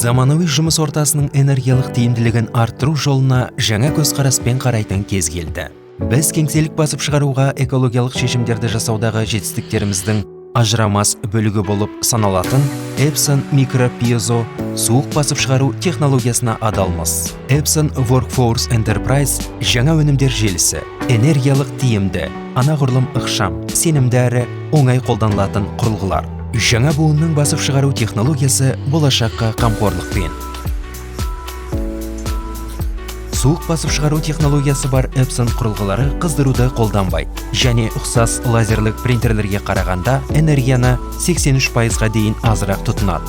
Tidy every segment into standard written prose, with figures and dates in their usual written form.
Заманауи жұмыс ортасының энергиялық тиімділігін арттыру жолына жаңа көзқараспен қарайтын кез келді. Біз кеңселік басып шығаруға экологиялық шешімдерді жасаудағы жетістіктеріміздің ажырамас бөлігі болып саналатын Epson микропьезо суық басып шығару технологиясына адалмыз. Epson Workforce Enterprise жаңа өнімдер желісі, энергиялық тиімді, анағұрлым ықшам, сенімді әрі оңай қолданылатын құрылғылар. Жаңа буынның басып шығару технологиясы болашаққа қамқорлықпен. Суық басып шығару технологиясы бар Epson құрылғылары қыздыруды қолданбайды, және ұқсас лазерлік принтерлерге қарағанда энергияны 83%-ға дейін азырақ тұтынады.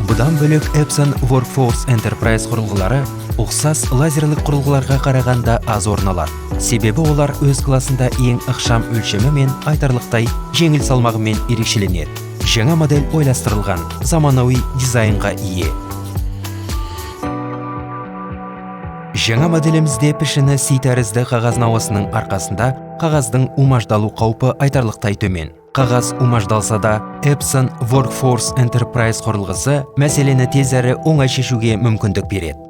Бұдан бөлек Epson Workforce Enterprise құрылғылары ұқсас лазерлік құрылғыларға қарағанда аз орын алады. Себебі олар өз классында ең ықшам өлшемі мен айтарлықтай жеңіл салмағымен ерекшеленеді. Жаңа модель ойластырылған, заманауи дизайнға ие. Жаңа моделімізде пішіні си тәрізді қағаз науасының арқасында қағаздың умаждалу қаупі айтарлықтай төмен. Қағаз умаждалса да, Epson Workforce Enterprise құрылғысы мәселені тез әрі оңай шешуге мүмкіндік береді.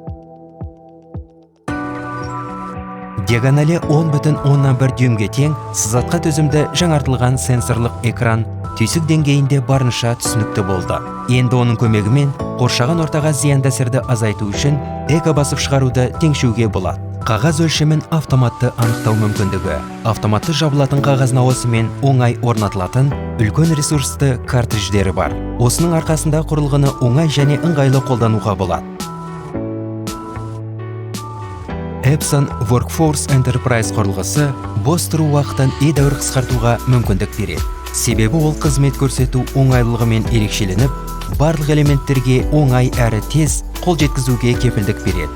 Диагоналі 10,1 дюймге тең, сызатқа төзімді жаңартылған сенсорлық экран түйсік деңгейінде барынша түсінікті болды. Енді оның көмегімен қоршаған ортаға зиянды әсерді азайту үшін эко басып шығаруды теңшеуге болады. Қағаз өлшемін автоматты анықтау мүмкіндігі, автоматты жабылатын қағаз науасымен оңай орнатылатын үлкен ресурсты картридждері бар. Осының арқасында құрылғыны оңай және ыңғайлы қолдануға болады. Epson Workforce Enterprise құрылғысы бос тұру уақытын едәуір қысқартуға мүмкіндік береді. Себебі ол қызмет көрсету оңайлылығымен ерекшеленіп, барлық элементтерге оңай әрі тез қол жеткізуге кепілдік береді.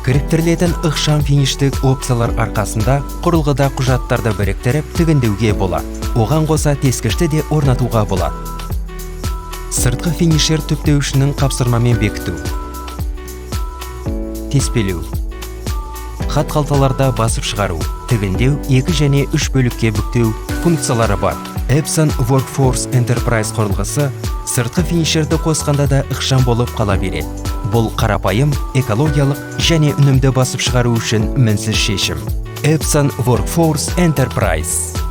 Кіріктірілетін ықшам фиништік опциялар арқасында құрылғыда құжаттарды біріктіріп тігіндеуге болады. Оған қоса тескішті де орнатуға болады. Сыртқы финишер түптеуішінің қапсырмамен бекіту, теспелеу, хат қалталарда басып шығару, тігіндеу, 2 және 3 бөлікке бүктеу функциялары бар. Epson Workforce Enterprise құрылғысы сыртқы финишерді қосқанда да ықшам болып қала береді. Бұл қарапайым, экологиялық және үнемді басып шығару үшін мінсіз шешім. Epson Workforce Enterprise.